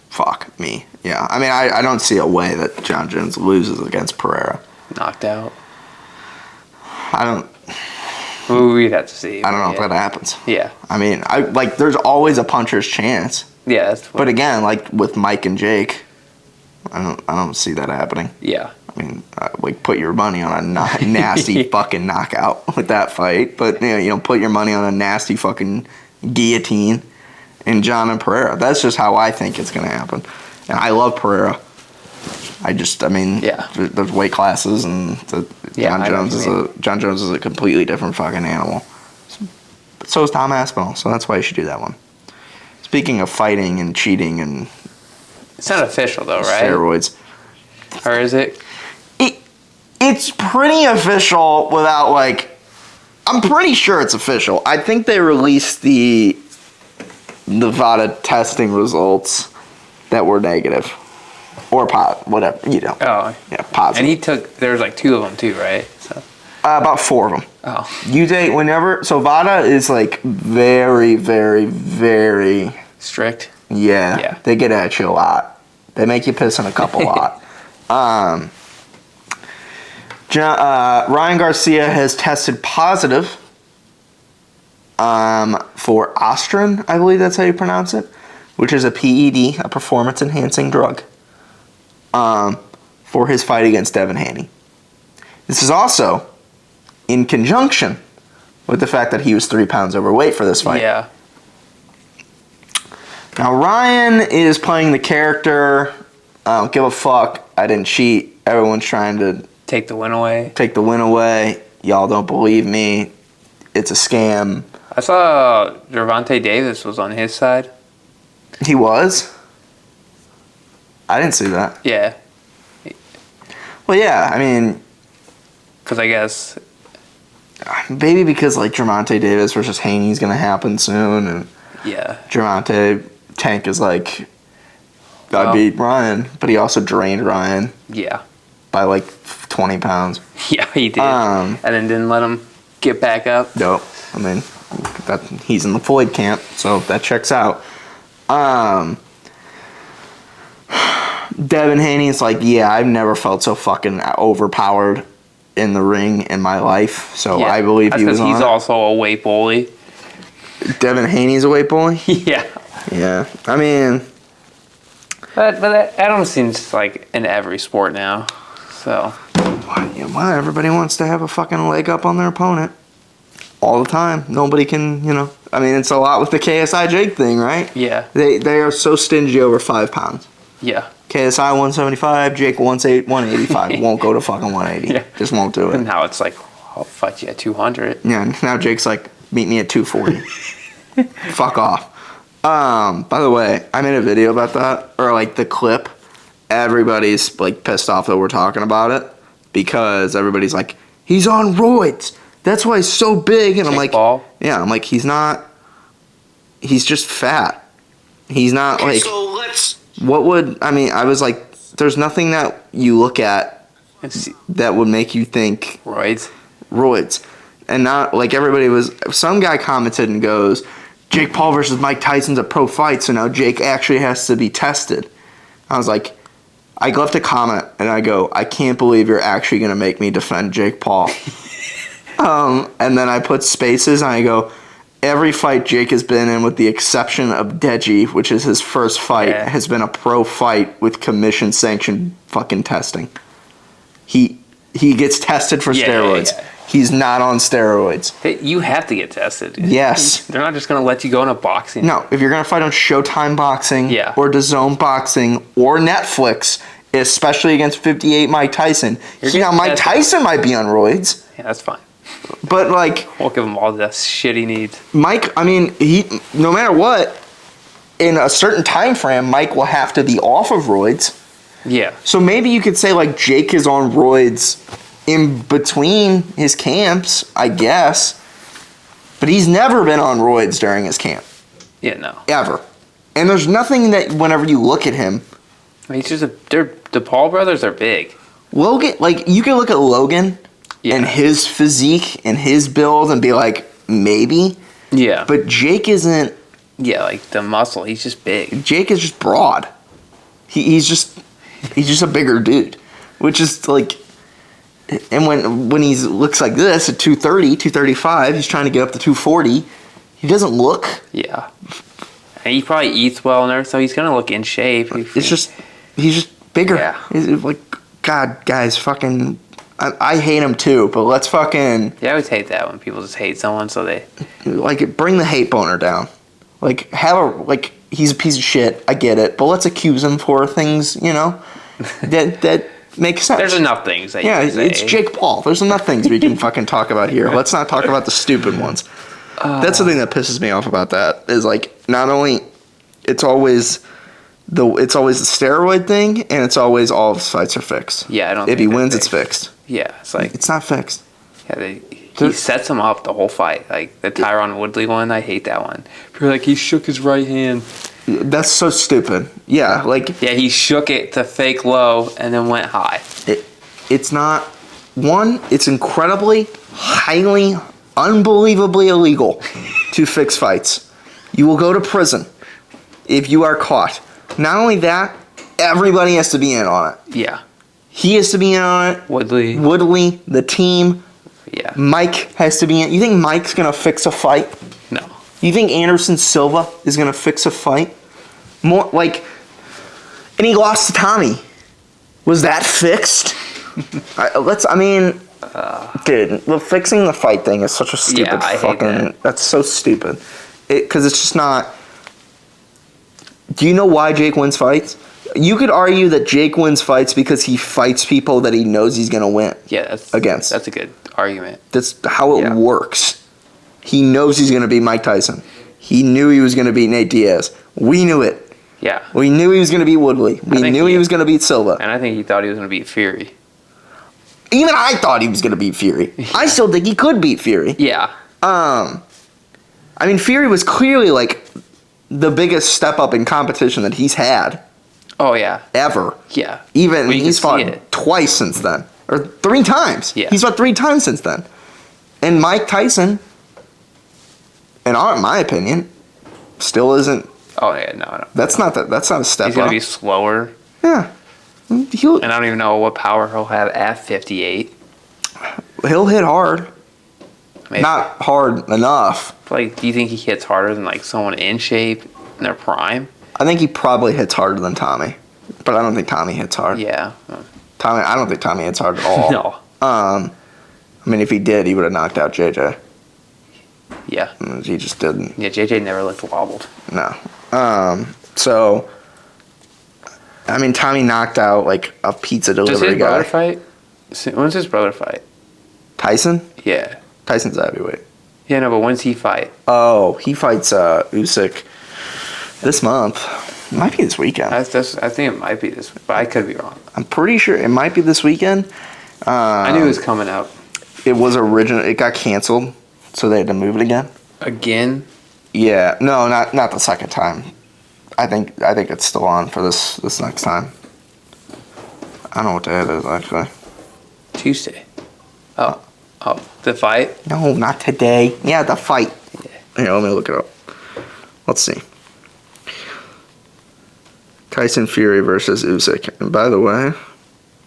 Fuck me. Yeah. I mean, I don't see a way that John Jones loses against Pereira. Knocked out. I don't... We'd have to see. I don't know if that happens. Yeah. I mean, there's always a puncher's chance. Yeah, that's. But again, like with Mike and Jake, I don't see that happening. Yeah. I mean, put your money on a nasty fucking knockout with that fight. But, put your money on a nasty fucking guillotine in John and Pereira. That's just how I think it's going to happen. And I love Pereira. There's weight classes, and John Jones is a completely different fucking animal. But so is Tom Aspinall, so that's why you should do that one. Speaking of fighting and cheating and... It's not official, though, right? Steroids. Or is it? It's pretty official without, I'm pretty sure it's official. I think they released the Nevada testing results that were negative. Or whatever, Oh. Yeah, positive. And there was 2 of them, too, right? So. About 4 of them. Oh. So VADA is, very, very, very... Strict? Yeah. They get at you a lot. They make you piss in a cup a lot. Ryan Garcia has tested positive for Ostrin, I believe that's how you pronounce it, which is a PED, a performance-enhancing drug, for his fight against Devin Haney. This is also in conjunction with the fact that he was 3 pounds overweight for this fight. Yeah. Now, Ryan is playing the character, I don't give a fuck, I didn't cheat, everyone's trying to... Take the win away. Y'all don't believe me. It's a scam. I saw Gervonta Davis was on his side. He was? I didn't see that. Yeah. Well, yeah, I mean... Because I guess... Maybe because, Gervonta Davis versus Haney's going to happen soon, and... Yeah. Gervonta Tank is I beat Ryan, but he also drained Ryan. Yeah. By 20 pounds. Yeah, he did. And then didn't let him get back up. No. I mean, he's in the Floyd camp, so that checks out. Devin Haney's I've never felt so fucking overpowered in the ring in my life. So I believe he was on. He's also a weight bully. Devin Haney's a weight bully? Yeah. Yeah. I mean... But that almost seems in every sport now. So. Well, everybody wants to have a fucking leg up on their opponent. All the time. Nobody can, I mean, it's a lot with the KSI Jake thing, right? Yeah. They are so stingy over 5 pounds. Yeah. KSI 175, Jake 185. Won't go to fucking 180. Yeah. Just won't do it. And now it's I'll fight you at 200. Yeah, now Jake's meet me at 240. Fuck off. By the way, I made a video about that, or the clip. Everybody's pissed off that we're talking about it because everybody's he's on roids. That's why he's so big. And Jake Paul? Yeah, I'm he's not. He's just fat. He's not So What would I was there's nothing that you look at that would make you think roids, and not everybody was. Some guy commented and goes, Jake Paul versus Mike Tyson's a pro fight, so now Jake actually has to be tested. I was I left a comment and I go, I can't believe you're actually going to make me defend Jake Paul. And then I put spaces and I go, every fight Jake has been in with the exception of Deji, which is his first fight, has been a pro fight with commission sanctioned fucking testing. He gets tested for steroids. Yeah. He's not on steroids. You have to get tested. Yes. They're not just going to let you go into boxing. No, if you're going to fight on Showtime Boxing or DAZN Boxing or Netflix, especially against 58 Mike Tyson. Mike Tyson might be on roids. Yeah, that's fine. But we'll give him all the shit he needs. Mike, he no matter what, in a certain time frame, Mike will have to be off of roids. Yeah. So maybe you could say Jake is on roids in between his camps, I guess. But he's never been on roids during his camp. Yeah, no. Ever. And there's nothing that whenever you look at him. He's just the Paul brothers are big. Logan, you can look at Logan and his physique and his build and be maybe. Yeah. But Jake isn't. Yeah, the muscle. He's just big. Jake is just broad. He's just a bigger dude. Which is and when he looks like this at 230, 235, he's trying to get up to 240. He doesn't look. Yeah. And he probably eats well and everything, so he's going to look in shape. He's just bigger. Yeah. He's God, guys, fucking, I hate him too, but let's fucking, Yeah, I always hate that when people just hate someone, so they. like, bring the hate boner down. Like, he's a piece of shit, I get it, but let's accuse him for things, that makes sense. There's enough things that you can say. It's Jake Paul. There's enough things we can fucking talk about here. Let's not talk about the stupid ones. That's the thing that pisses me off about that, is, like, not only, it's always the steroid thing, and it's always all of his fights are fixed. Yeah, I don't If think he they're wins, it's fixed. fixed. Yeah, it's like. It's not fixed. Yeah, he sets him up the whole fight. Like the Tyron Woodley one, I hate that one. People are like, he shook his right hand. That's so stupid. Yeah, like. Yeah, he shook it to fake low and then went high. It's not. One, it's incredibly, highly, unbelievably illegal to fix fights. You will go to prison if you are caught. Not only that, everybody has to be in on it. Yeah. He has to be in on it. Woodley, the team. Yeah. Mike has to be in. You think Mike's going to fix a fight? No. You think Anderson Silva is going to fix a fight? More like, and he lost to Tommy. Was that fixed? Dude, fixing the fight thing is such a stupid fucking. That's so stupid. Because it's just not. Do you know why Jake wins fights? You could argue that Jake wins fights because he fights people that he knows he's going to win. Yeah, that's a good argument. That's how it works. He knows he's going to beat Mike Tyson. He knew he was going to beat Nate Diaz. We knew it. Yeah. We knew he was going to beat Woodley. We knew he was going to beat Silva. And I think he thought he was going to beat Fury. Even I thought he was going to beat Fury. Yeah. I still think he could beat Fury. Yeah. Fury was clearly like the biggest step up in competition that he's had. Oh yeah. Ever. Yeah. Even he's fought twice since then, or 3 times. Yeah. He's fought 3 times since then. And Mike Tyson, in my opinion, still isn't. Oh yeah, no. That's not a step up. He's gonna be slower. Yeah. And I don't even know what power he'll have at 58. He'll hit hard. Maybe. Not hard enough. Like, do you think he hits harder than like someone in shape in their prime? I think he probably hits harder than Tommy, but I don't think Tommy hits hard. Yeah. I don't think Tommy hits hard at all. No. If he did, he would have knocked out JJ. Yeah. He just didn't. Yeah, JJ never looked wobbled. No. Tommy knocked out like a pizza delivery guy. Does his brother fight? When's his brother fight? Tyson? Yeah. Tyson's a heavyweight. Yeah, no, but when's he fight? Oh, he fights Usyk this month. It might be this weekend. I think it might be this, but I could be wrong. I'm pretty sure it might be this weekend. I knew it was coming out. It was it got canceled, so they had to move it again. Again? Yeah, no, not the second time. I think it's still on for this next time. I don't know what day it is actually. Tuesday. Oh, the fight? No, not today. Yeah, the fight. Yeah. Here, let me look it up. Let's see. Tyson Fury versus Usyk. And by the way,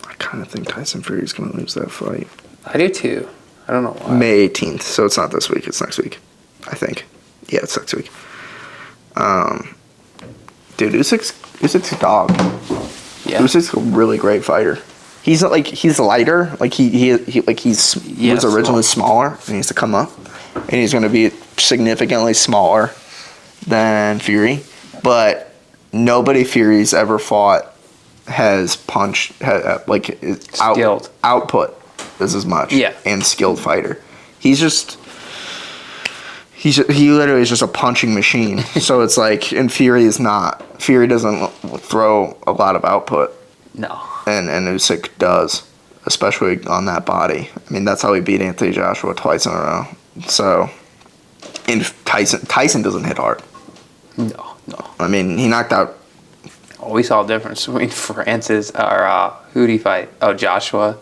I kind of think Tyson Fury's going to lose that fight. I do too. I don't know why. May 18th. So it's not this week. It's next week. I think. Yeah, it's next week. Dude, Usyk's a dog. Yeah. Usyk's a really great fighter. He's lighter. Like he was originally smaller and he needs to come up. And he's going to be significantly smaller than Fury. But nobody Fury's ever fought has output is as much. Yeah. And skilled fighter. He literally is just a punching machine. So it's like, and Fury is not. Fury doesn't throw a lot of output. No. And Usyk does, especially on that body. I mean, that's how he beat Anthony Joshua twice in a row. So, and Tyson doesn't hit hard. No. I mean, he knocked out. Oh, we saw a difference between Francis or who'd he fight? Oh, Joshua.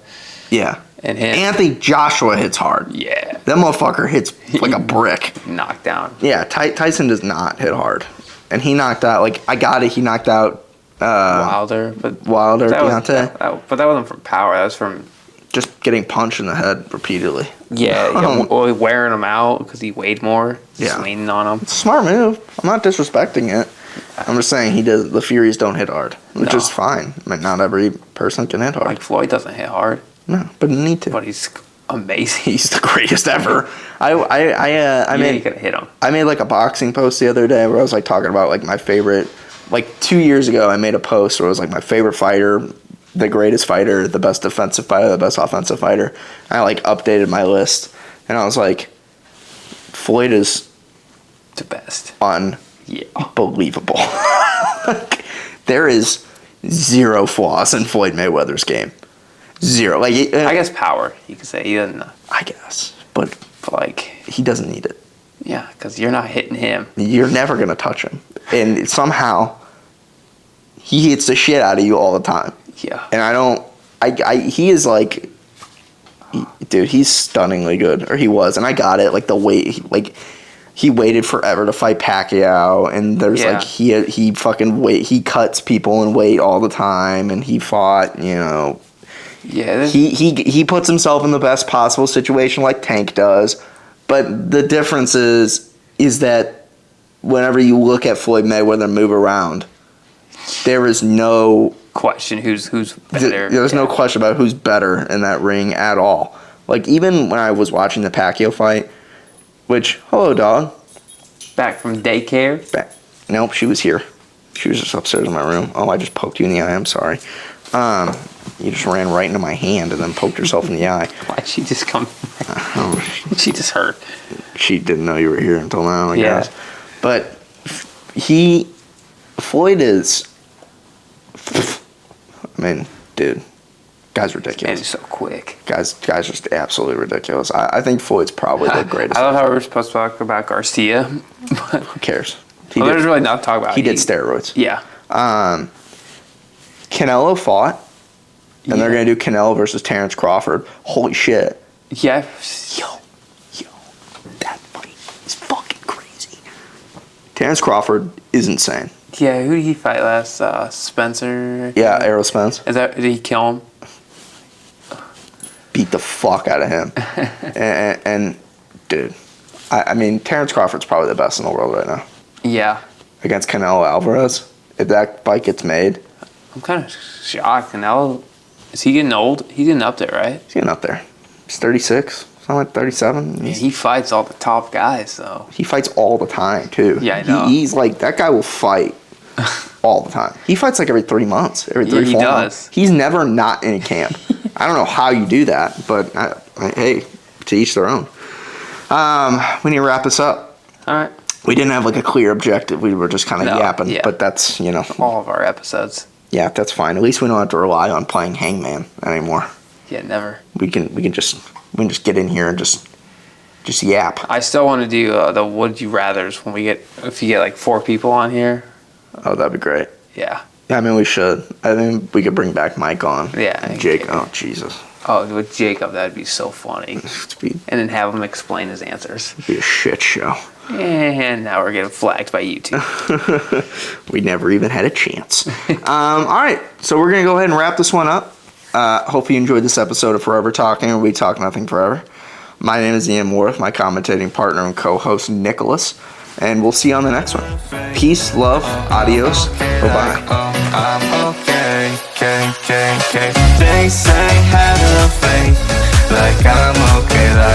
Yeah. And him. Anthony Joshua hits hard. Yeah. That motherfucker hits like a brick. Knocked down. Yeah, Tyson does not hit hard. And he knocked out, he knocked out Wilder, Deontay. But that wasn't from power. That was from just getting punched in the head repeatedly. Yeah, wearing him out because he weighed more. Yeah. Leaning on him. It's a smart move. I'm not disrespecting it. I'm just saying the Furies don't hit hard, which No. is fine. I mean, not every person can hit hard. Like Floyd doesn't hit hard, No, but you need to. but he's amazing. He's the greatest ever. I You could hit him. I made like a boxing post the other day where I was like talking about like my favorite. Like 2 years ago, I made a post where it was like my favorite fighter, the greatest fighter, the best defensive fighter, the best offensive fighter. I like updated my list, and I was like, Floyd is The best. Yeah. unbelievable. Like, there is zero flaws in Floyd Mayweather's game. Zero. Like I guess power. You could say he doesn't. I guess, but Like, he doesn't need it. yeah, because you're not hitting him. You're never gonna touch him, and somehow he hits the shit out of you all the time. Yeah. And I don't. He is like, dude, he's stunningly good, or he was, and I got it. Like the weight, like he waited forever to fight Pacquiao, and there's Yeah. like he fucking wait. He cuts people in weight all the time, and he fought. You know, Yeah. he puts himself in the best possible situation, like Tank does. But the difference is that whenever you look at Floyd Mayweather move around, there is no question who's better. there's no Yeah. question about who's better in that ring at all. Like, even when I was watching the Pacquiao fight, which, hello, dog. Back from daycare. Nope, she was here. She was just upstairs in my room. Oh, I just poked you in the eye. I'm sorry. You just ran right into my hand and then poked yourself in the eye. Why'd she just come? Oh, She just hurt. she didn't know you were here until now, I Yeah. guess. But Floyd is, I mean, dude, guy's And ridiculous. he's so quick. Guy's just absolutely ridiculous. I think Floyd's probably the greatest. I love how we were supposed to talk about Garcia, but Who cares? there's really not to talk about. He did steroids. Yeah. Canelo fought, and they're Yeah. going to do Canelo versus Terrence Crawford. Holy shit. Yeah. Yo, that fight is fucking crazy. Terrence Crawford is insane. Yeah. Who did he fight last? Spencer. Yeah, Errol Spence Did he kill him? beat the fuck out of him. and dude, I mean, Terrence Crawford's probably the best in the world right now. Yeah. Against Canelo Alvarez, if that fight gets made, I'm kind of shocked. Canelo, is he getting old? He's getting up there, right? he's getting up there. He's 36, something like 37. Yeah, he fights all the top guys, so. He fights all the time, too. Yeah, I know. He's like, that guy will fight all the time. He fights like every 3 months, every 3, Yeah, he 4 does. months. He's never not in camp. I don't know how you do that, but hey, to each their own. We need to wrap this up. All right. We didn't have like a clear objective. We were just kind of No, yapping, yeah. but that's, All of our episodes. yeah, that's fine. At least we don't have to rely on playing Hangman anymore. Yeah, never. We can just get in here and just yap. I still want to do the Would You Rathers when if you get like 4 people on here. Oh, that'd be great. Yeah. Yeah, I mean, we should. I think we could bring back Mike on. Yeah. Jake. Oh, Jesus. Oh, with Jacob, that'd be so funny. It'd be And then have him explain his answers. a shit show. And now we're getting flagged by YouTube. We never even had a chance. All right, so we're going to go ahead and wrap this one up. Hope you enjoyed this episode of Forever Talking, where we talk nothing forever. My name is Ian Moore, my commentating partner and co-host Nicholas, and we'll see you on the next one. Peace, love, adios, bye-bye. I'm okay. They say have no faith, like I'm okay, like